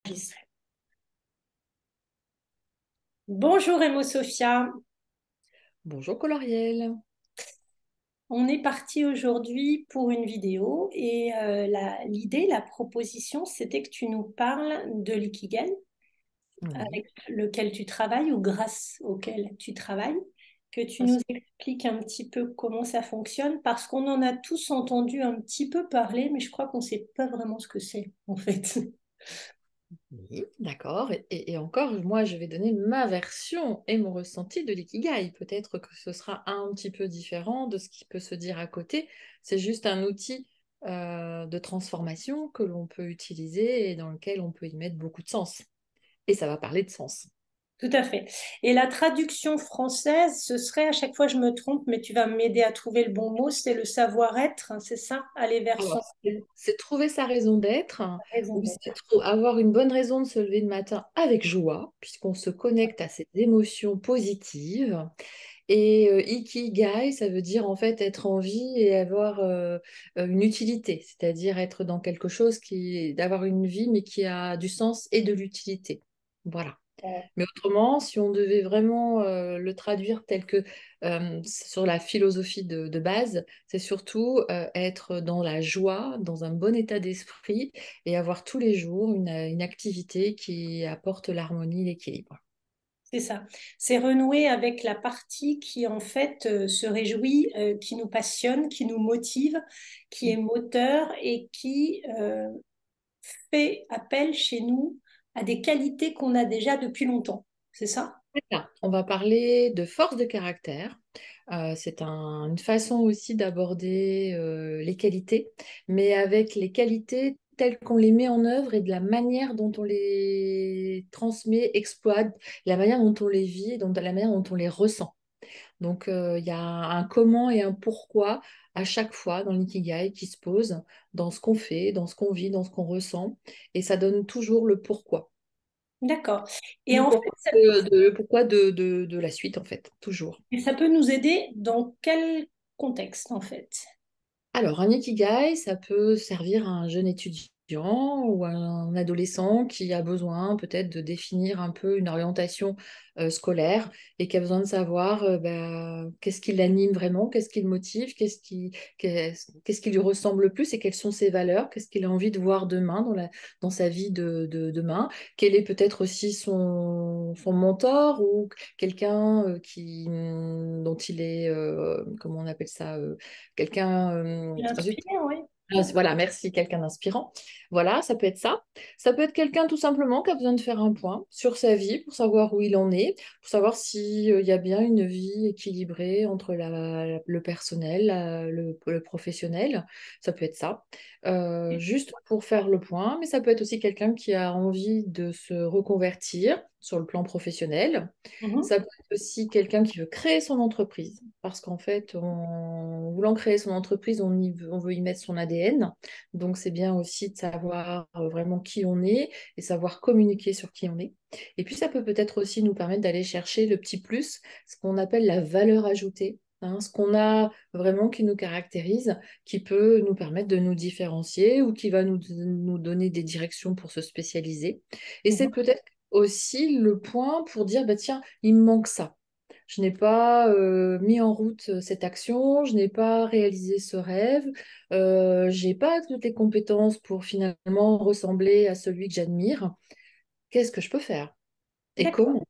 Enregistré. Bonjour Emo Sophia, Bonjour Coloriel. on est parti aujourd'hui pour une vidéo et l'idée, la proposition, c'était que tu nous parles de l'ikigai Oui, avec lequel tu travailles ou grâce auquel tu travailles, que tu nous parce- expliques un petit peu comment ça fonctionne parce qu'on en a tous entendu un petit peu parler, mais je crois qu'on ne sait pas vraiment ce que c'est en fait. oui, d'accord. Et encore, moi, je vais donner ma version et mon ressenti de l'ikigai. Peut-être que ce sera un petit peu différent de ce qui peut se dire à côté. C'est juste un outil de transformation que l'on peut utiliser et dans lequel on peut y mettre beaucoup de sens. Et ça va parler de sens. Tout à fait. Et la traduction française, ce serait, à chaque fois je me trompe, mais tu vas m'aider à trouver le bon mot, c'est le savoir-être, hein, c'est ça, aller vers son Alors, c'est trouver sa raison d'être, hein, raison ou d'être. c'est avoir une bonne raison de se lever le matin avec joie, puisqu'on se connecte à ses émotions positives. Et ikigai, ça veut dire en fait être en vie et avoir une utilité, c'est-à-dire être dans quelque chose d'avoir une vie mais qui a du sens et de l'utilité. Voilà. Mais autrement, si on devait vraiment le traduire tel que sur la philosophie de base, c'est surtout être dans la joie, dans un bon état d'esprit et avoir tous les jours une activité qui apporte l'harmonie, l'équilibre. C'est ça. C'est renouer avec la partie qui en fait se réjouit, qui nous passionne, qui nous motive, qui est moteur et qui fait appel chez nous à des qualités qu'on a déjà depuis longtemps. C'est ça? Voilà. On va parler de force de caractère. C'est une façon aussi d'aborder les qualités, mais avec les qualités telles qu'on les met en œuvre et de la manière dont on les transmet, exploite, la manière dont on les vit, la manière dont on les ressent. Donc, il y a un comment et un pourquoi à chaque fois dans l'ikigai qui se pose dans ce qu'on fait, dans ce qu'on vit, dans ce qu'on ressent, et ça donne toujours le pourquoi. D'accord. Et Le en pourquoi fait, le pourquoi de la suite, en fait, toujours. ça peut nous aider dans quel contexte en fait? Alors, un ikigai, ça peut servir à un jeune étudiant ou à un adolescent qui a besoin peut-être de définir un peu une orientation scolaire et qui a besoin de savoir qu'est-ce qui l'anime vraiment, qu'est-ce qui le motive, qu'est-ce qui lui ressemble le plus et quelles sont ses valeurs, qu'est-ce qu'il a envie de voir demain dans sa vie de demain, quel est peut-être aussi son mentor ou quelqu'un dont il est, comment on appelle ça, quelqu'un zut. L'inspirer, oui. Voilà, merci, quelqu'un d'inspirant. Voilà, ça peut être ça. Ça peut être quelqu'un tout simplement qui a besoin de faire un point sur sa vie pour savoir où il en est, pour savoir s'il y a bien une vie équilibrée entre le personnel, le professionnel. Ça peut être ça. Juste pour faire le point, mais ça peut être aussi quelqu'un qui a envie de se reconvertir sur le plan professionnel. Mhm. Ça peut être aussi quelqu'un qui veut créer son entreprise, parce qu'en fait, en voulant créer son entreprise, on veut y mettre son ADN. Donc, c'est bien aussi de savoir vraiment qui on est et savoir communiquer sur qui on est. Et puis, ça peut peut-être aussi nous permettre d'aller chercher le petit plus, ce qu'on appelle la valeur ajoutée. Hein, ce qu'on a vraiment qui nous caractérise, qui peut nous permettre de nous différencier ou qui va nous donner des directions pour se spécialiser. Et c'est Mhm. peut-être aussi le point pour dire, bah, tiens, il me manque ça. Je n'ai pas mis en route cette action, je n'ai pas réalisé ce rêve, j'ai pas toutes les compétences pour finalement ressembler à celui que j'admire. Qu'est-ce que je peux faire? Et D'accord. comment?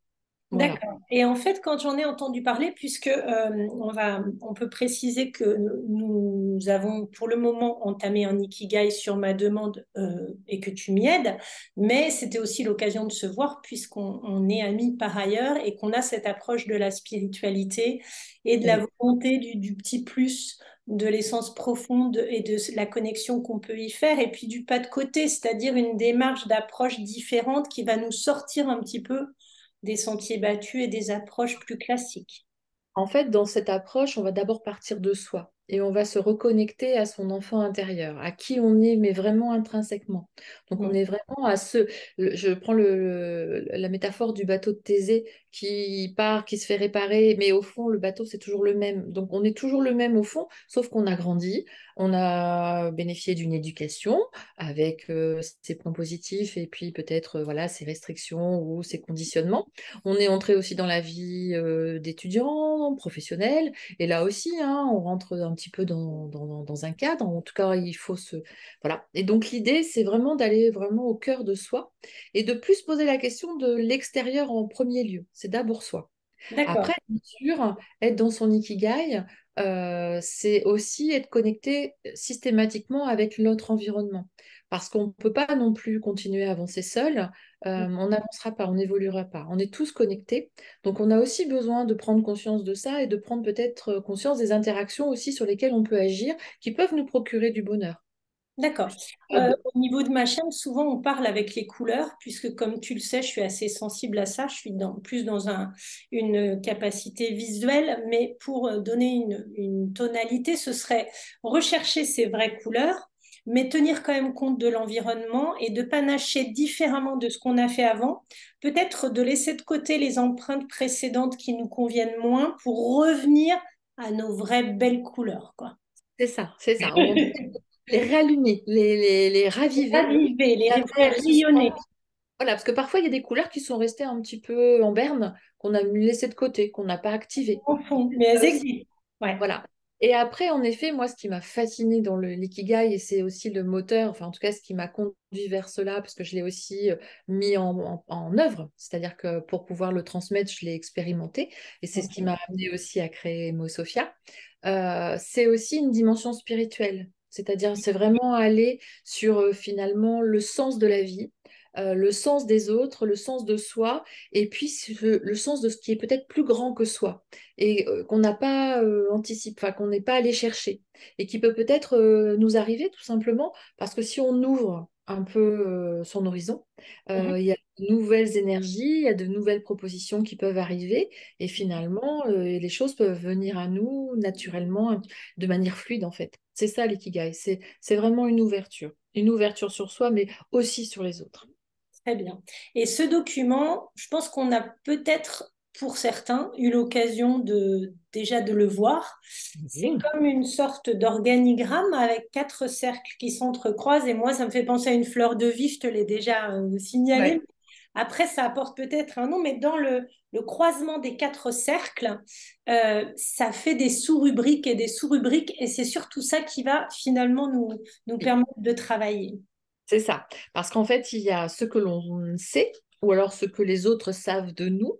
Voilà. D'accord. Et en fait, quand j'en ai entendu parler, puisque on peut préciser que nous avons pour le moment entamé un ikigai sur ma demande et que tu m'y aides, mais c'était aussi l'occasion de se voir puisqu'on est amis par ailleurs et qu'on a cette approche de la spiritualité et de la Oui. volonté du petit plus, de l'essence profonde et de la connexion qu'on peut y faire, et puis du pas de côté, c'est-à-dire une démarche d'approche différente qui va nous sortir un petit peu des sentiers battus et des approches plus classiques. En fait, dans cette approche, on va d'abord partir de soi. et on va se reconnecter à son enfant intérieur, à qui on est, mais vraiment intrinsèquement. Donc on Mm. est vraiment je prends la métaphore du bateau de Thésée qui part, qui se fait réparer, mais au fond, le bateau, c'est toujours le même. Donc on est toujours le même au fond, sauf qu'on a grandi, on a bénéficié d'une éducation avec ses points positifs et puis peut-être voilà, ses restrictions ou ses conditionnements. On est entré aussi dans la vie d'étudiant, professionnel, et là aussi, hein, on rentre un petit peu dans un cadre. En tout cas, il faut se... Voilà. Et donc l'idée, c'est vraiment d'aller vraiment au cœur de soi et de plus poser la question de l'extérieur en premier lieu. C'est d'abord soi. D'accord. Après, bien sûr, être dans son ikigai, c'est aussi être connecté systématiquement avec notre environnement. Parce qu'on ne peut pas non plus continuer à avancer seul. On n'avancera pas, on n'évoluera pas. On est tous connectés. Donc, on a aussi besoin de prendre conscience de ça et de prendre peut-être conscience des interactions aussi sur lesquelles on peut agir, qui peuvent nous procurer du bonheur. D'accord. Ah, Au niveau de ma chaîne, souvent on parle avec les couleurs, puisque comme tu le sais, je suis assez sensible à ça. Je suis plus dans une capacité visuelle, mais pour donner une tonalité, ce serait rechercher ces vraies couleurs, mais tenir quand même compte de l'environnement et de panacher différemment de ce qu'on a fait avant. Peut-être de laisser de côté les empreintes précédentes qui nous conviennent moins pour revenir à nos vraies belles couleurs, quoi. c'est ça, c'est ça. On peut les rallumer, les raviver Raviver, et après, faire elles se rayonner. sentent. Voilà, parce que parfois, il y a des couleurs qui sont restées un petit peu en berne, qu'on a laissées de côté, qu'on n'a pas activées. Au Donc, fond, mais elles ça aussi, existent. Ouais. voilà. Et après, en effet, moi, ce qui m'a fasciné dans l'ikigai, et c'est aussi le moteur, enfin, en tout cas, ce qui m'a conduit vers cela, parce que je l'ai aussi mis en œuvre, c'est-à-dire que pour pouvoir le transmettre, je l'ai expérimenté, et c'est ce qui Ok. m'a amené aussi à créer Mosofia. C'est aussi une dimension spirituelle, c'est-à-dire, c'est vraiment aller sur finalement le sens de la vie, le sens des autres, le sens de soi, et puis le sens de ce qui est peut-être plus grand que soi et qu'on n'a pas anticipé, enfin qu'on n'est pas allé chercher et qui peut peut-être nous arriver tout simplement parce que si on ouvre un peu son horizon, Mhm. il y a de nouvelles énergies, il y a de nouvelles propositions qui peuvent arriver et finalement les choses peuvent venir à nous naturellement de manière fluide en fait. C'est ça l'ikigai, c'est vraiment une ouverture sur soi mais aussi sur les autres. Très bien. Et ce document, je pense qu'on a peut-être, pour certains, eu l'occasion déjà de le voir. C'est Oui. comme une sorte d'organigramme avec quatre cercles qui s'entrecroisent. Et moi, ça me fait penser à une fleur de vie, je te l'ai déjà signalé. Ouais. Après, ça apporte peut-être un nom, mais dans le croisement des quatre cercles, ça fait des sous-rubriques et des sous-rubriques. Et c'est surtout ça qui va finalement nous permettre de travailler. C'est ça. Parce qu'en fait, il y a ce que l'on sait, ou alors ce que les autres savent de nous,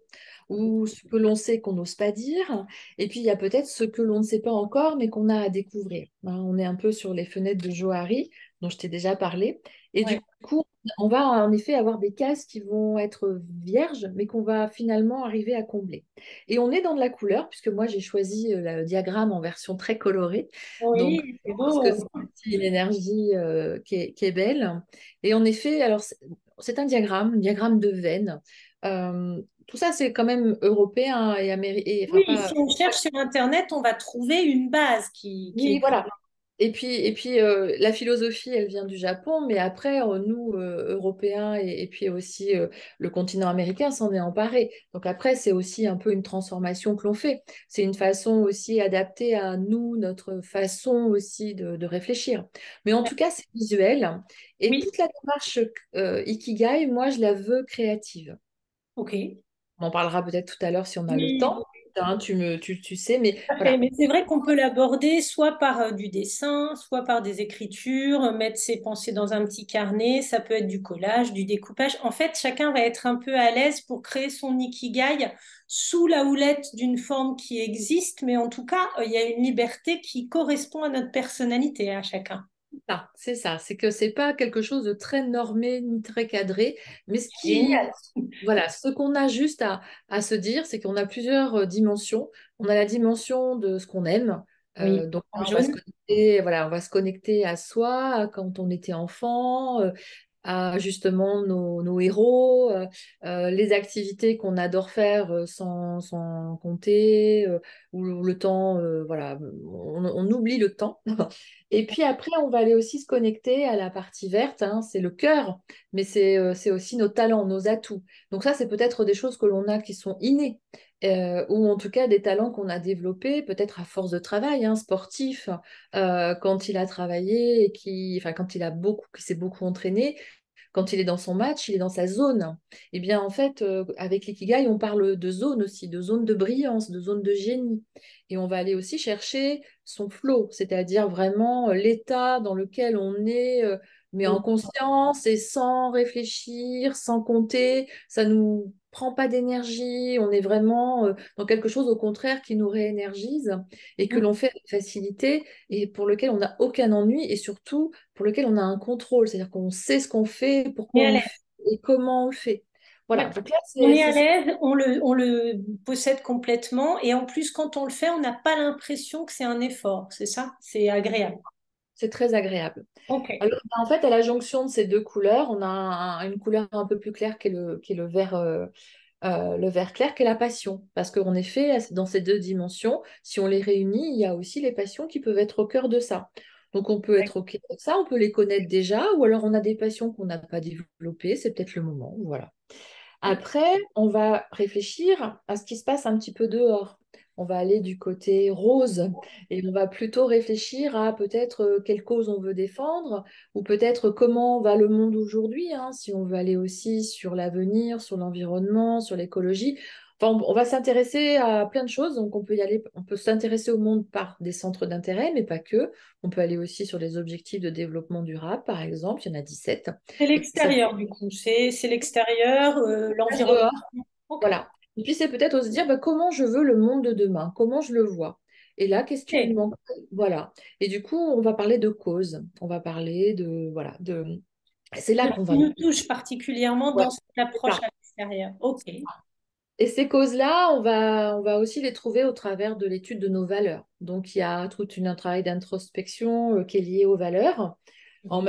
ou ce que l'on sait qu'on n'ose pas dire. Et puis, il y a peut-être ce que l'on ne sait pas encore, mais qu'on a à découvrir. Hein, on est un peu sur les fenêtres de Johari, dont je t'ai déjà parlé. Et du Ouais. coup, on va en effet avoir des cases qui vont être vierges, mais qu'on va finalement arriver à combler. Et on est dans de la couleur, puisque moi, j'ai choisi le diagramme en version très colorée. Donc, Oui, c'est je pense que c'est beau. aussi une énergie qui est belle. Et en effet, alors c'est un diagramme de veine. Tout ça, c'est quand même européen et américain. Enfin, Oui, pas. si on cherche sur Internet, on va trouver une base qui Oui, est... voilà. Et puis la philosophie, elle vient du Japon, mais après, nous, Européens, et puis aussi le continent américain s'en est emparé. Donc après, c'est aussi un peu une transformation que l'on fait. C'est une façon aussi adaptée à nous, notre façon aussi de réfléchir. Mais en tout cas, c'est visuel. Et Oui, toute la démarche Ikigai, moi, je la veux créative. ok. On en parlera peut-être tout à l'heure si on a le Oui, temps. Hein, tu sais, mais parfait. voilà. Mais c'est vrai qu'on peut l'aborder soit par du dessin, soit par des écritures, mettre ses pensées dans un petit carnet, ça peut être du collage, du découpage. En fait, chacun va être un peu à l'aise pour créer son ikigai sous la houlette d'une forme qui existe, mais en tout cas, il y a une liberté qui correspond à notre personnalité à chacun. C'est ça, c'est que c'est pas quelque chose de très normé ni très cadré, mais Génial. voilà, ce qu'on a juste à se dire, c'est qu'on a plusieurs dimensions. On a la dimension de ce qu'on aime, Oui, donc en on va se jaune. connecter, voilà, on va se connecter à soi, à quand on était enfant, à justement nos héros, les activités qu'on adore faire sans compter, ou le temps, voilà, on oublie le temps. Et puis après, on va aller aussi se connecter à la partie verte, hein, c'est le cœur, mais c'est aussi nos talents, nos atouts. Donc ça, c'est peut-être des choses que l'on a qui sont innées, ou en tout cas des talents qu'on a développés, peut-être à force de travail, hein, sportif, quand il a travaillé et enfin, quand qui s'est beaucoup entraîné, quand il est dans son match, il est dans sa zone. Eh bien, en fait, avec l'ikigai, on parle de zone aussi, de zone de brillance, de zone de génie. Et on va aller aussi chercher son flow, c'est-à-dire vraiment l'état dans lequel on est, mais en conscience et sans réfléchir, sans compter. Ça nous prend pas d'énergie. On est vraiment dans quelque chose, au contraire, qui nous réénergise et que l'on fait avec facilité et pour lequel on n'a aucun ennui et surtout pour lequel on a un contrôle, c'est-à-dire qu'on sait ce qu'on fait, On pourquoi est à on le l'aise. fait et comment on le fait. Ouais. Voilà, donc là, On est à c'est l'aise, on le possède complètement. Et en plus, quand on le fait, on n'a pas l'impression que c'est un effort. C'est ça? C'est agréable. très agréable. Ok. Alors, en fait, à la jonction de ces deux couleurs, on a une couleur un peu plus claire qui est le vert clair, qui est la passion. Parce qu'en effet, dans ces deux dimensions, si on les réunit, il y a aussi les passions qui peuvent être au cœur de ça. Donc, on peut être OK avec ça, on peut les connaître déjà, ou alors on a des passions qu'on n'a pas développées, c'est peut-être le moment. Voilà. Après, on va réfléchir à ce qui se passe un petit peu dehors. On va aller du côté rose et on va plutôt réfléchir à peut-être quelle cause on veut défendre ou peut-être comment va le monde aujourd'hui, hein, si on veut aller aussi sur l'avenir, sur l'environnement, sur l'écologie. Enfin, on va s'intéresser à plein de choses, donc on peut y aller, on peut s'intéresser au monde par des centres d'intérêt, mais pas que. On peut aller aussi sur les objectifs de développement durable, par exemple, il y en a 17. C'est Et ça l'extérieur, du coup. C'est l'extérieur, passe l'environnement. dehors. Ok. Voilà. Et puis c'est peut-être aussi se dire bah, comment je veux le monde de demain, comment je le vois. Et là, qu'est-ce qui me Ok. manque? Voilà. Et du coup, on va parler de cause. On va parler de voilà de. C'est là De ce qu'on qui va. nous touche particulièrement Ouais, dans cette c'est approche ça. à l'extérieur. Ok. Et ces causes-là, on va aussi les trouver au travers de l'étude de nos valeurs. Donc, il y a un travail d'introspection qui est lié aux valeurs, Mhm. en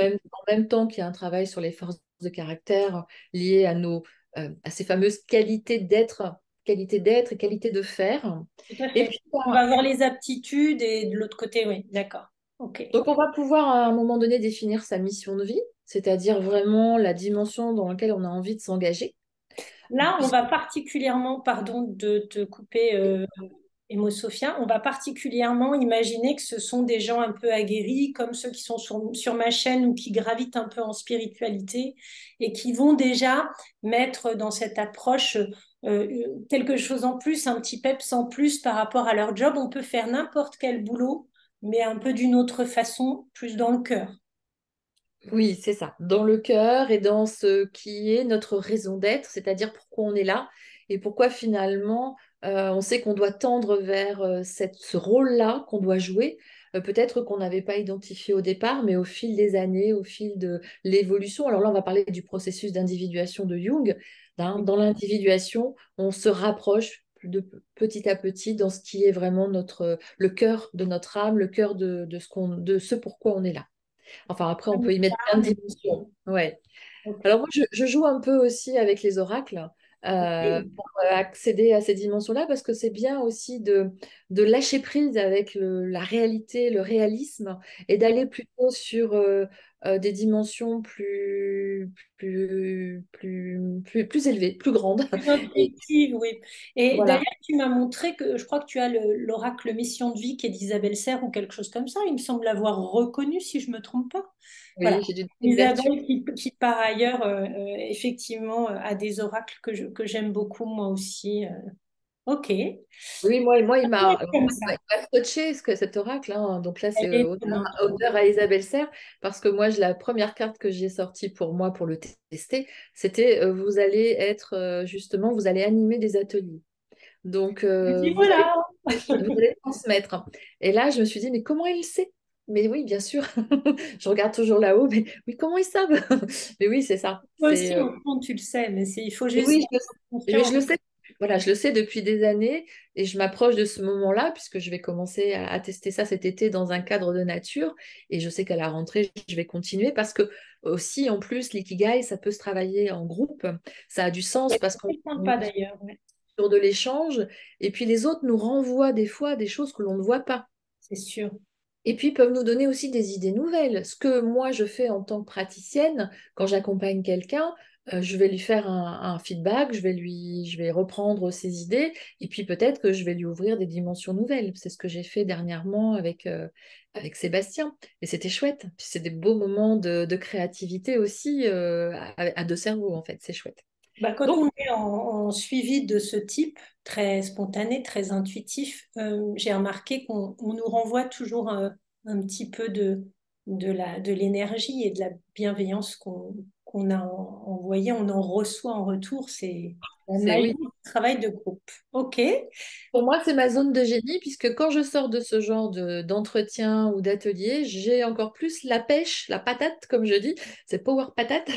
même temps qu'il y a un travail sur les forces de caractère liées à ces fameuses qualités d'être et qualités de faire. Tout à Et fait. puis, On va avoir les aptitudes et de l'autre côté, oui. D'accord. Ok. donc, on va pouvoir à un moment donné définir sa mission de vie, c'est-à-dire vraiment la dimension dans laquelle on a envie de s'engager. Là, on Puisque- va particulièrement, pardon de te couper, Emo Sophia, on va particulièrement imaginer que ce sont des gens un peu aguerris, comme ceux qui sont sur ma chaîne ou qui gravitent un peu en spiritualité et qui vont déjà mettre dans cette approche quelque chose en plus, un petit peps en plus par rapport à leur job. On peut faire n'importe quel boulot, mais un peu d'une autre façon, plus dans le cœur. Oui, c'est ça, dans le cœur et dans ce qui est notre raison d'être, c'est-à-dire pourquoi on est là et pourquoi finalement on sait qu'on doit tendre vers ce rôle-là qu'on doit jouer. Peut-être qu'on n'avait pas identifié au départ, mais au fil des années, au fil de l'évolution. Alors là, on va parler du processus d'individuation de Jung. Hein. Dans l'individuation, on se rapproche de petit à petit dans ce qui est vraiment le cœur de notre âme, le cœur de ce pourquoi on est là. Enfin, après, on peut y mettre plein de dimensions. Ouais. Ok. Alors moi, je joue un peu aussi avec les oracles pour accéder à ces dimensions-là parce que c'est bien aussi de lâcher prise avec la réalité, le réalisme et d'aller plutôt sur des dimensions plus élevées, plus grandes. Une Et intuitive, oui. Et d'ailleurs, voilà. tu m'as montré que je crois que tu as l'oracle Mission de vie qui est d'Isabelle Serre ou quelque chose comme ça. Il me semble l'avoir reconnu, si je ne me trompe pas. Voilà. Oui, j'ai une ouverture. Isabelle qui par ailleurs, effectivement, a des oracles que j'aime beaucoup, moi aussi. Ok. Oui, il m'a Comme ça. scotché cet oracle, hein. Donc là, Elle c'est est honneur étonnante. honneur à Isabelle Serre, parce que moi, la première carte que j'ai sortie pour moi, pour le tester, c'était vous allez être, justement, vous allez animer des ateliers. Donc, Je dis voilà. vous allez transmettre. Et là, je me suis dit, mais comment il sait? Mais oui, bien sûr. Je regarde toujours là-haut, mais oui, comment ils savent? Mais oui, c'est ça. Toi aussi, au fond, tu le sais, mais il faut Et juste oui, avoir je confiance. le sais. Voilà, je le sais depuis des années et je m'approche de ce moment-là puisque je vais commencer à tester ça cet été dans un cadre de nature et je sais qu'à la rentrée, je vais continuer parce que aussi, en plus, l'ikigai, ça peut se travailler en groupe. Ça a du sens parce qu'on C'est est sympa d'ailleurs, ouais, sur de l'échange et puis les autres nous renvoient des fois des choses que l'on ne voit pas. c'est sûr. Et puis peuvent nous donner aussi des idées nouvelles. Ce que moi je fais en tant que praticienne, quand j'accompagne quelqu'un, je vais lui faire un feedback, je vais reprendre ses idées, et puis peut-être que je vais lui ouvrir des dimensions nouvelles. C'est ce que j'ai fait dernièrement avec Sébastien. Et c'était chouette. Puis c'est des beaux moments de créativité aussi à deux cerveaux, en fait. C'est chouette. Bah, quand Donc, on est en suivi de ce type, très spontané, très intuitif, j'ai remarqué qu'on nous renvoie toujours un petit peu de l'énergie et de la bienveillance qu'on a envoyée, on en reçoit en retour. C'est la c'est magie oui. du travail de groupe. OK. Pour moi, c'est ma zone de génie, puisque quand je sors de ce genre d'entretien ou d'atelier, j'ai encore plus la pêche, la patate, comme je dis, c'est power patate,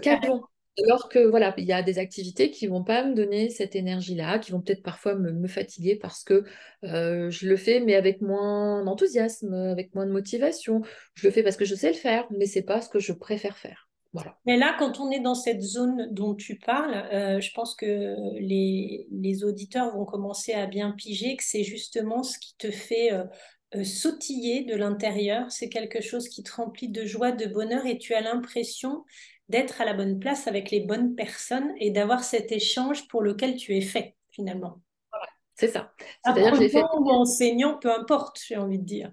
qu'avant. Alors que voilà, il y a des activités qui vont pas me donner cette énergie-là, qui vont peut-être parfois me fatiguer parce que je le fais, mais avec moins d'enthousiasme, avec moins de motivation. Je le fais parce que je sais le faire, mais c'est pas ce que je préfère faire. Voilà. Mais là, quand on est dans cette zone dont tu parles, je pense que les auditeurs vont commencer à bien piger que c'est justement ce qui te fait sautiller de l'intérieur. C'est quelque chose qui te remplit de joie, de bonheur et tu as l'impression d'être à la bonne place avec les bonnes personnes et d'avoir cet échange pour lequel tu es fait, finalement. C'est ça. C'est-à-dire que j'ai fait. Apprenant ou enseignant, peu importe, j'ai envie de dire.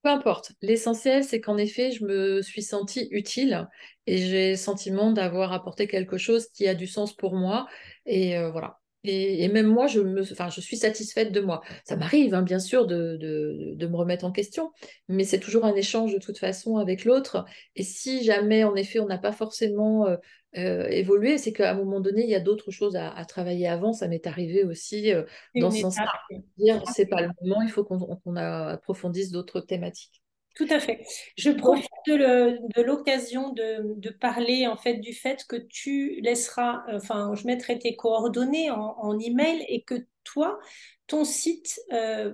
Peu importe. L'essentiel, c'est qu'en effet, je me suis sentie utile et j'ai le sentiment d'avoir apporté quelque chose qui a du sens pour moi. Et voilà. Et même moi, enfin, je suis satisfaite de moi. Ça m'arrive, hein, bien sûr, de me remettre en question, mais c'est toujours un échange de toute façon avec l'autre. Et si jamais, en effet, on n'a pas forcément évolué, c'est qu'à un moment donné, il y a d'autres choses à travailler avant. Ça m'est arrivé aussi C'est dans une ce sens-là. étape. Dire, c'est pas le moment, il faut qu'on approfondisse d'autres thématiques. Tout à fait. Je Donc, profite de l'occasion de parler en fait du fait que tu laisseras, enfin, je mettrai tes coordonnées en email et que toi, ton site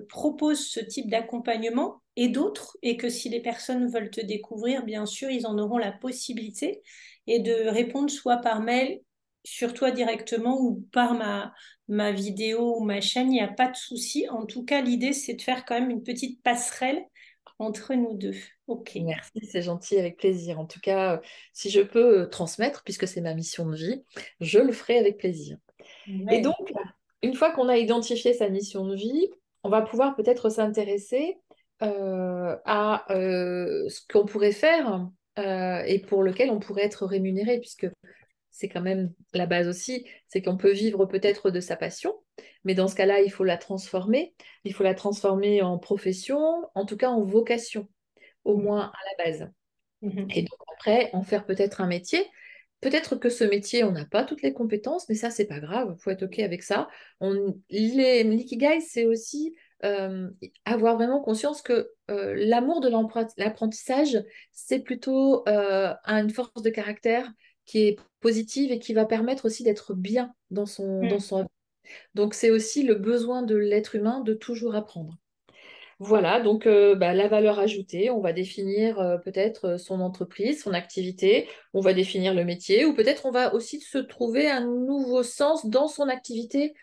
propose ce type d'accompagnement et d'autres, et que si les personnes veulent te découvrir, bien sûr, ils en auront la possibilité et de répondre soit par mail sur toi directement ou par ma vidéo ou ma chaîne, il n'y a pas de souci. En tout cas, l'idée, c'est de faire quand même une petite passerelle entre nous deux. OK. merci, c'est gentil, avec plaisir. En tout cas, si je peux transmettre, puisque c'est ma mission de vie, je le ferai avec plaisir. Et Ouais. donc, une fois qu'on a identifié sa mission de vie, on va pouvoir peut-être s'intéresser à ce qu'on pourrait faire et pour lequel on pourrait être rémunéré, puisque c'est quand même la base aussi, c'est qu'on peut vivre peut-être de sa passion, mais dans ce cas-là, il faut la transformer en profession, en tout cas en vocation, au Mhm. moins à la base. Mhm. Et donc après, en faire peut-être un métier. Peut-être que ce métier, on n'a pas toutes les compétences, mais ça, c'est pas grave, il faut être OK avec ça. L'ikigai, c'est aussi avoir vraiment conscience que l'amour de l'apprentissage, c'est plutôt une force de caractère qui est positive et qui va permettre aussi d'être bien dans Mhm. son... Donc, c'est aussi le besoin de l'être humain de toujours apprendre. Voilà, donc la valeur ajoutée, on va définir peut-être son entreprise, son activité, on va définir le métier, ou peut-être on va aussi se trouver un nouveau sens dans son activité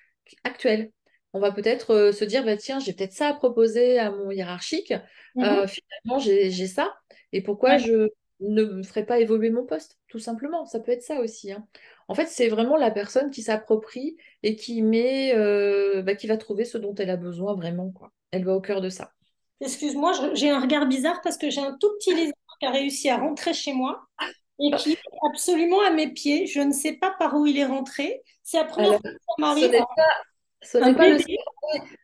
actuelle. On va peut-être se dire, bah, tiens, j'ai peut-être ça à proposer à mon hiérarchique. Mhm. Finalement, j'ai ça, et pourquoi Ouais. je ne me ferais pas évoluer mon poste, tout simplement. Ça peut être ça aussi, hein. En fait, c'est vraiment la personne qui s'approprie et qui va trouver ce dont elle a besoin vraiment, quoi. Elle va au cœur de ça. Excuse-moi, j'ai un regard bizarre parce que j'ai un tout petit lézard qui a réussi à rentrer chez moi et qui est absolument à mes pieds. Je ne sais pas par où il est rentré. C'est la première Alors, fois que ça ce m'arrive. n'est ce Un n'est pas bébé.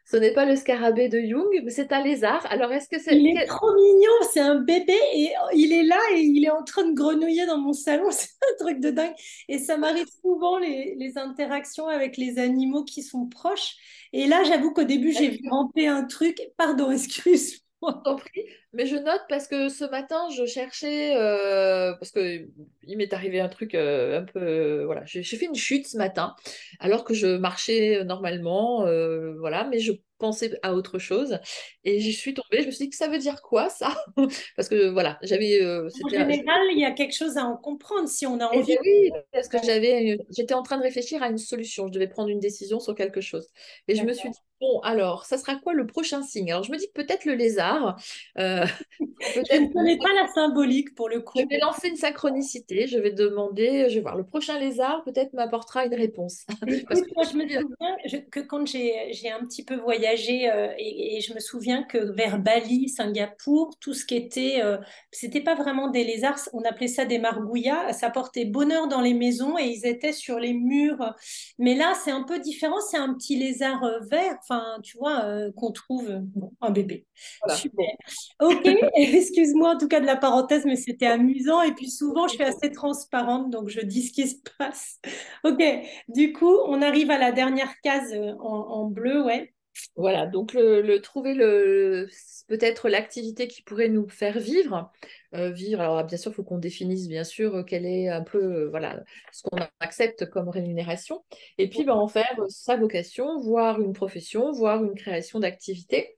ce n'est pas le scarabée de Jung, mais c'est un lézard. Alors, est-ce que Il est trop mignon. C'est un bébé et il est là et il est en train de grenouiller dans mon salon. C'est un truc de dingue. Et ça m'arrive souvent les interactions avec les animaux qui sont proches. Et là, j'avoue qu'au début, j'ai vu ramper un truc. Pardon, excuse-moi. compris? Mais je note parce que ce matin, je cherchais, parce que il m'est arrivé un truc un peu, voilà, j'ai fait une chute ce matin, alors que je marchais normalement, voilà, mais je pensais à autre chose et j'y suis tombée. Je me suis dit que ça veut dire quoi ça? Parce que voilà, En général, il y a quelque chose à en comprendre si on a eh bien envie. oui, parce que j'étais en train de réfléchir à une solution. Je devais prendre une décision sur quelque chose. Et je me suis D'accord. dit, bon, alors, ça sera quoi le prochain signe? Alors, je me dis que peut-être le lézard, serait Je peut-être ne connais pas la symbolique pour le je coup. vais lancer une synchronicité, je vais demander, je vais voir, le prochain lézard peut-être m'apportera une réponse. Parce Écoute, que moi, je me souviens que quand j'ai un petit peu voyagé et je me souviens que vers Bali, Singapour, tout ce qui était, c'était pas vraiment des lézards, on appelait ça des margouillas, ça portait bonheur dans les maisons et ils étaient sur les murs. Mais là, c'est un peu différent, c'est un petit lézard vert, enfin, tu vois, qu'on trouve, bon, un bébé. voilà, Super. bon, Ok, excuse-moi en tout cas de la parenthèse, mais c'était amusant et puis souvent je suis assez transparente, donc je dis ce qui se passe. Ok, du coup, on arrive à la dernière case en bleu, ouais. voilà, donc trouver peut-être l'activité qui pourrait nous faire vivre. Vivre, alors bien sûr, il faut qu'on définisse bien sûr quelle est un peu voilà, ce qu'on accepte comme rémunération. Et puis ben, en faire sa vocation, voire une profession, voire une création d'activité.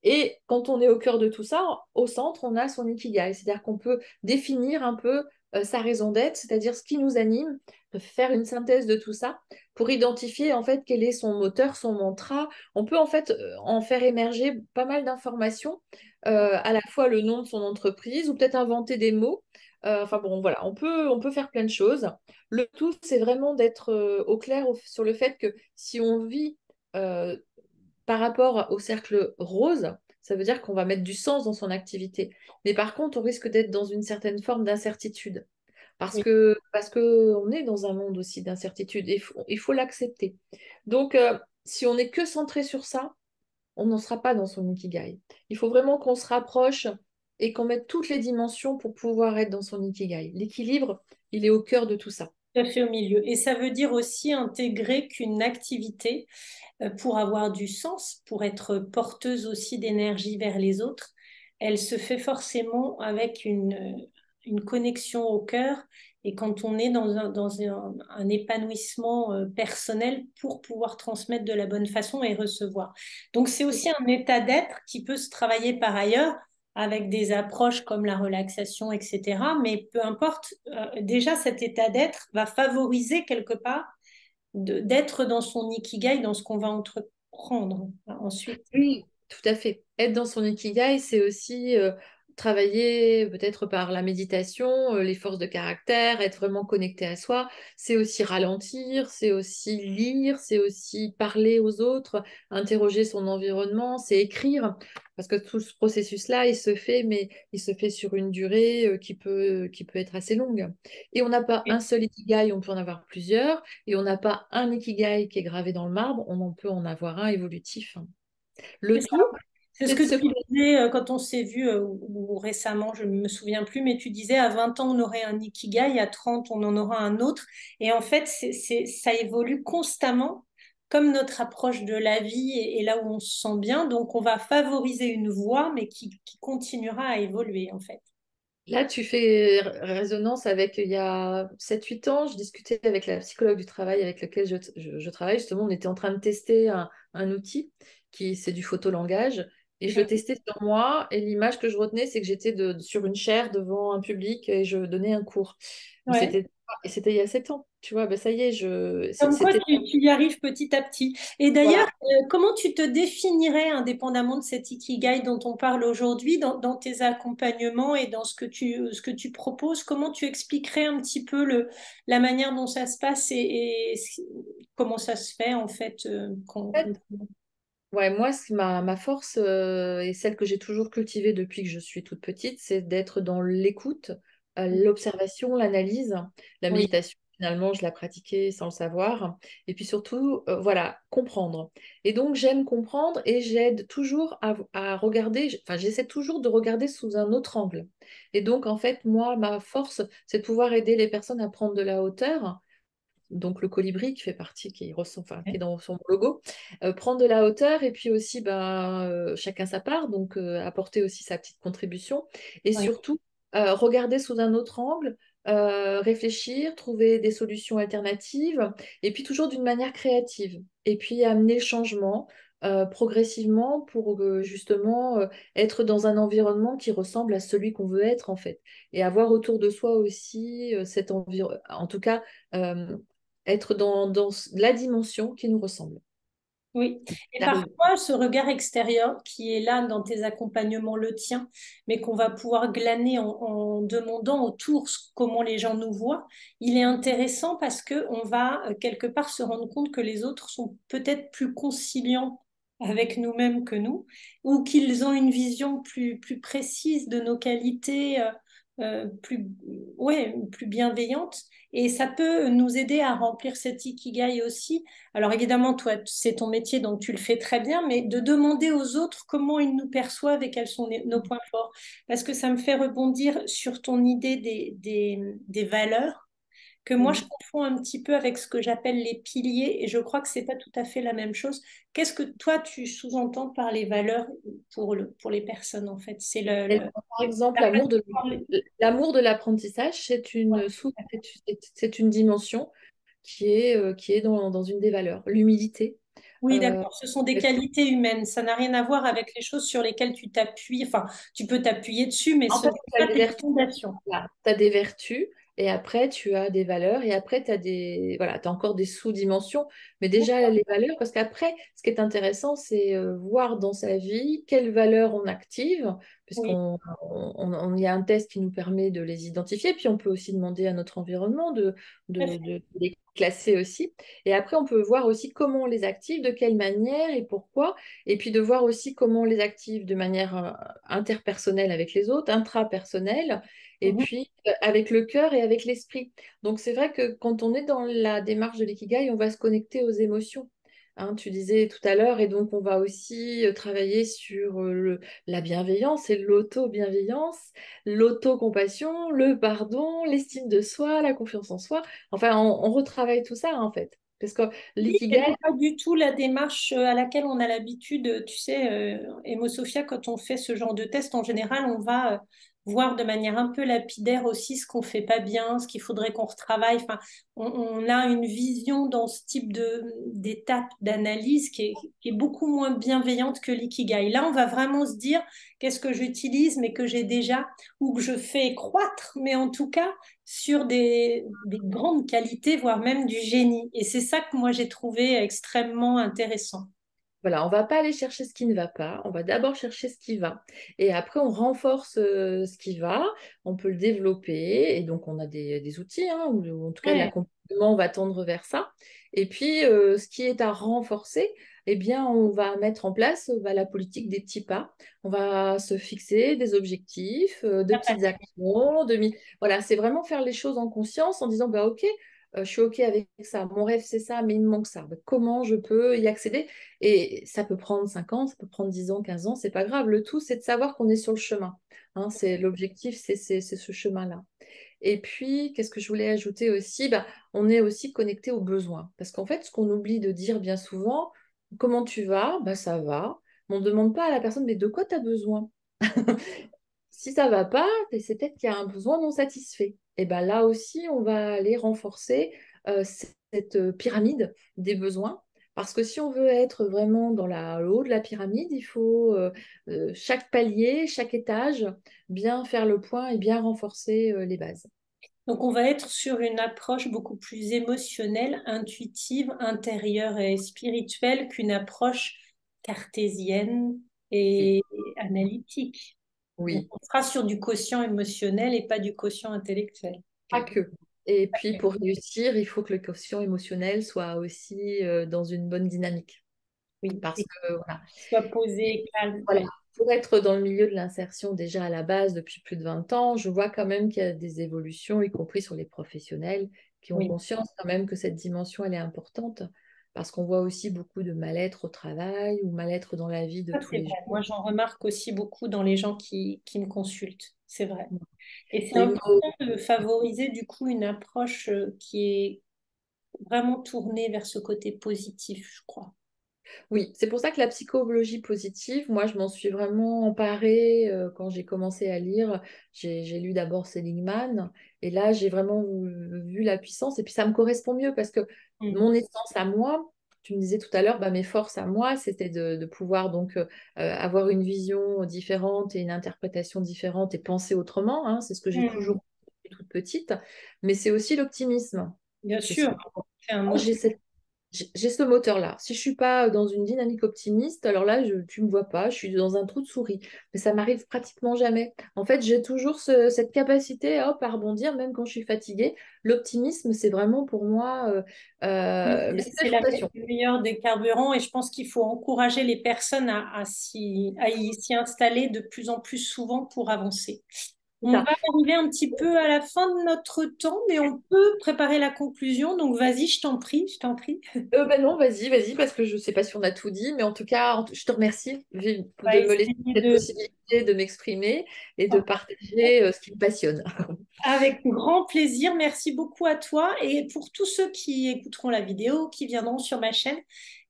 Et quand on est au cœur de tout ça, au centre, on a son ikigai, c'est-à-dire qu'on peut définir un peu sa raison d'être, c'est-à-dire ce qui nous anime, faire une synthèse de tout ça pour identifier en fait quel est son moteur, son mantra. On peut en fait en faire émerger pas mal d'informations, à la fois le nom de son entreprise ou peut-être inventer des mots. Enfin bon, voilà, on peut faire plein de choses. Le tout, c'est vraiment d'être au clair sur le fait que si on vit euh, par rapport au cercle rose, ça veut dire qu'on va mettre du sens dans son activité. Mais par contre, on risque d'être dans une certaine forme d'incertitude. Oui, Parce que on est dans un monde aussi d'incertitude et il faut l'accepter. Donc, si on n'est que centré sur ça, on n'en sera pas dans son ikigai. Il faut vraiment qu'on se rapproche et qu'on mette toutes les dimensions pour pouvoir être dans son ikigai. L'équilibre, il est au cœur de tout ça. tout à fait au milieu. Et ça veut dire aussi intégrer qu'une activité, pour avoir du sens, pour être porteuse aussi d'énergie vers les autres, elle se fait forcément avec une connexion au cœur et quand on est un épanouissement personnel pour pouvoir transmettre de la bonne façon et recevoir. Donc c'est aussi un état d'être qui peut se travailler par ailleurs avec des approches comme la relaxation, etc. Mais peu importe, déjà cet état d'être va favoriser quelque part d'être dans son ikigai, dans ce qu'on va entreprendre ensuite. Oui, tout à fait. Être dans son ikigai, c'est aussi travailler peut-être par la méditation, les forces de caractère, être vraiment connecté à soi. C'est aussi ralentir, c'est aussi lire, c'est aussi parler aux autres, interroger son environnement, c'est écrire. Parce que tout ce processus-là, il se fait, mais il se fait sur une durée qui peut être assez longue. Et on n'a pas un seul ikigai, on peut en avoir plusieurs. Et on n'a pas un ikigai qui est gravé dans le marbre, on en peut en avoir un évolutif. C'est Le ça. tout, C'est ce c'est que de se tu connecter. disais quand on s'est vu ou récemment, je ne me souviens plus, mais tu disais à 20 ans on aurait un ikigai, à 30 on en aura un autre. Et en fait, ça évolue constamment comme notre approche de la vie et là où on se sent bien. Donc on va favoriser une voie, mais qui continuera à évoluer en fait. Là, tu fais résonance avec, il y a 7 8 ans, je discutais avec la psychologue du travail avec laquelle je travaille. Justement, on était en train de tester un outil c'est du photolangage. Et je le testais sur moi. Et l'image que je retenais, c'est que j'étais sur une chaire devant un public et je donnais un cours. Mais Ouais. c'était il y a 7 ans. Tu vois, ben ça y est, Comme quoi, c'était. tu y arrives petit à petit. Et d'ailleurs, Voilà. comment tu te définirais, indépendamment de cet ikigai dont on parle aujourd'hui, dans tes accompagnements et dans ce que tu proposes, comment tu expliquerais un petit peu la manière dont ça se passe comment ça se fait en fait Ouais, moi, ma force et celle que j'ai toujours cultivée depuis que je suis toute petite, c'est d'être dans l'écoute, l'observation, l'analyse. La Oui, méditation, finalement, je la pratiquais sans le savoir. Et puis surtout, voilà, comprendre. Et donc, j'aime comprendre et j'aide toujours à regarder, enfin, j'essaie toujours de regarder sous un autre angle. Et donc, en fait, moi, ma force, c'est de pouvoir aider les personnes à prendre de la hauteur donc le colibri qui fait partie, qui est dans son logo, prendre de la hauteur et puis aussi chacun sa part, donc apporter aussi sa petite contribution et Oui. surtout regarder sous un autre angle, réfléchir, trouver des solutions alternatives et puis toujours d'une manière créative et puis amener le changement progressivement pour justement être dans un environnement qui ressemble à celui qu'on veut être en fait et avoir autour de soi aussi cet environnement, en tout cas être dans la dimension qui nous ressemble. Oui, et D'arriver. parfois ce regard extérieur qui est là dans tes accompagnements le tien, mais qu'on va pouvoir glaner en demandant autour comment les gens nous voient, il est intéressant parce que on va quelque part se rendre compte que les autres sont peut-être plus conciliants avec nous-mêmes que nous, ou qu'ils ont une vision plus précise de nos qualités, plus bienveillante, et ça peut nous aider à remplir cet ikigai aussi. Alors évidemment, toi, c'est ton métier, donc tu le fais très bien, mais de demander aux autres comment ils nous perçoivent et quels sont nos points forts. Parce que ça me fait rebondir sur ton idée des valeurs, que moi je Mhm. confonds un petit peu avec ce que j'appelle les piliers, et je crois que c'est pas tout à fait la même chose. Qu'est-ce que toi tu sous-entends par les valeurs pour les personnes, en fait? C'est Et par exemple, la façon de parler. l'amour de l'apprentissage, c'est une dimension qui est dans une des valeurs. L'humilité. Oui, euh, d'accord. Ce sont des qualités humaines. Ça n'a rien à voir avec les choses sur lesquelles tu t'appuies. Enfin, tu peux t'appuyer dessus, mais En ce fait, n'est tu as pas des tes vertus. fondations. Voilà. Tu as des vertus et après tu as des valeurs et après tu as voilà, tu encore des sous-dimensions. Mais déjà les valeurs, parce qu'après, ce qui est intéressant, c'est voir dans sa vie quelles valeurs on active, Oui, il y a un test qui nous permet de les identifier. Puis on peut aussi demander à notre environnement tout à fait. de les classer aussi. Et après, on peut voir aussi comment on les active, de quelle manière et pourquoi. Et puis de voir aussi comment on les active de manière interpersonnelle avec les autres, intrapersonnelle et Mhm. puis avec le cœur et avec l'esprit. Donc c'est vrai que quand on est dans la démarche de l'ikigai, on va se connecter aux émotions. Hein, tu disais tout à l'heure, et donc on va aussi travailler sur la bienveillance et l'auto-bienveillance, l'auto-compassion, le pardon, l'estime de soi, la confiance en soi. Enfin, on retravaille tout ça en fait. Parce que Oui, et l'ikigai, non pas du tout la démarche à laquelle on a l'habitude. Tu sais, Emo Sophia, quand on fait ce genre de test, en général, on va voir de manière un peu lapidaire aussi ce qu'on fait pas bien, ce qu'il faudrait qu'on retravaille. Enfin, on a une vision dans ce type d'étape d'analyse qui est beaucoup moins bienveillante que l'ikigai. Là, on va vraiment se dire qu'est-ce que j'utilise, mais que j'ai déjà, ou que je fais croître, mais en tout cas sur des grandes qualités, voire même du génie. Et c'est ça que moi j'ai trouvé extrêmement intéressant. voilà, on va pas aller chercher ce qui ne va pas, on va d'abord chercher ce qui va. Et après, on renforce ce qui va, on peut le développer, et donc on a des outils, hein, ou en tout cas Ouais. l'accompagnement va tendre vers ça. Et puis, ce qui est à renforcer, eh bien, on va mettre en place la politique des petits pas. On va se fixer des objectifs, de petites actions, voilà, c'est vraiment faire les choses en conscience en disant, bah, OK, je suis OK avec ça, mon rêve c'est ça, mais il me manque ça. Bah, comment je peux y accéder? Et ça peut prendre 5 ans, ça peut prendre 10 ans, 15 ans, c'est pas grave. Le tout, c'est de savoir qu'on est sur le chemin. Hein, l'objectif, c'est ce chemin-là. Et puis, qu'est-ce que je voulais ajouter aussi? On est aussi connecté aux besoins. Parce qu'en fait, ce qu'on oublie de dire bien souvent, comment tu vas? Ça va. Mais on ne demande pas à la personne, mais de quoi tu as besoin? Si ça va pas, c'est peut-être qu'il y a un besoin non satisfait. Et ben là aussi, on va aller renforcer cette pyramide des besoins. Parce que si on veut être vraiment le haut de la pyramide, il faut chaque palier, chaque étage, bien faire le point et bien renforcer les bases. Donc on va être sur une approche beaucoup plus émotionnelle, intuitive, intérieure et spirituelle qu'une approche cartésienne Oui, et analytique. Donc oui, on sera sur du quotient émotionnel et pas du quotient intellectuel. pas Quelque que. Et puis pour réussir, il faut que le quotient émotionnel soit aussi dans une bonne dynamique. Oui, Parce et que voilà. qu'il soit posé, calme. Voilà. Ouais. Pour être dans le milieu de l'insertion déjà à la base depuis plus de 20 ans, je vois quand même qu'il y a des évolutions, y compris sur les professionnels, qui ont Oui, conscience quand même que cette dimension, elle est importante, parce qu'on voit aussi beaucoup de mal-être au travail ou mal-être dans la vie de ça tous c'est les vrai. Moi jours. j'en remarque aussi beaucoup dans les gens qui me consultent. C'est vrai. Et c'est Et important de favoriser du coup une approche qui est vraiment tourner vers ce côté positif, je crois. Oui, c'est pour ça que la psychologie positive, moi, je m'en suis vraiment emparée quand j'ai commencé à lire. J'ai lu d'abord Seligman et là, j'ai vraiment vu la puissance et puis ça me correspond mieux parce que Mm. mon essence à moi, tu me disais tout à l'heure, bah, mes forces à moi, c'était de pouvoir donc avoir une vision différente et une interprétation différente et penser autrement, hein. C'est ce que j'ai Mm. toujours fait toute petite, mais c'est aussi l'optimisme. Bien Parce que sûr, c'est un j'ai moteur. cette j'ai ce moteur-là. Si je suis pas dans une dynamique optimiste, alors là, tu me vois pas, je suis dans un trou de souris. Mais ça m'arrive pratiquement jamais. En fait, j'ai toujours cette capacité hop, à rebondir, même quand je suis fatiguée. L'optimisme, c'est vraiment pour moi, mais c'est C'est la fondation. le meilleur des carburants et je pense qu'il faut encourager les personnes à s'y installer de plus en plus souvent pour avancer. C'est On va ça. arriver un petit peu à la fin de notre temps, mais on peut préparer la conclusion. Donc vas-y, je t'en prie, je t'en prie. Ben non, vas-y, parce que je sais pas si on a tout dit, mais en tout cas, je te remercie On va de me laisser essayer cette de... possibilité de m'exprimer et de partager ce qui me passionne. Avec grand plaisir, merci beaucoup à toi. Et pour tous ceux qui écouteront la vidéo, qui viendront sur ma chaîne,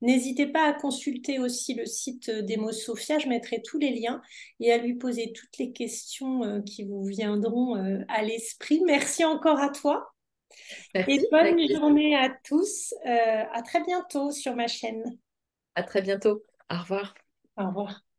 n'hésitez pas à consulter aussi le site d'Emo Sophia, je mettrai tous les liens et à lui poser toutes les questions qui vous viendront à l'esprit. Merci encore à toi et Merci, bonne avec plaisir. journée à tous. À très bientôt sur ma chaîne. À très bientôt. Au revoir. Au revoir.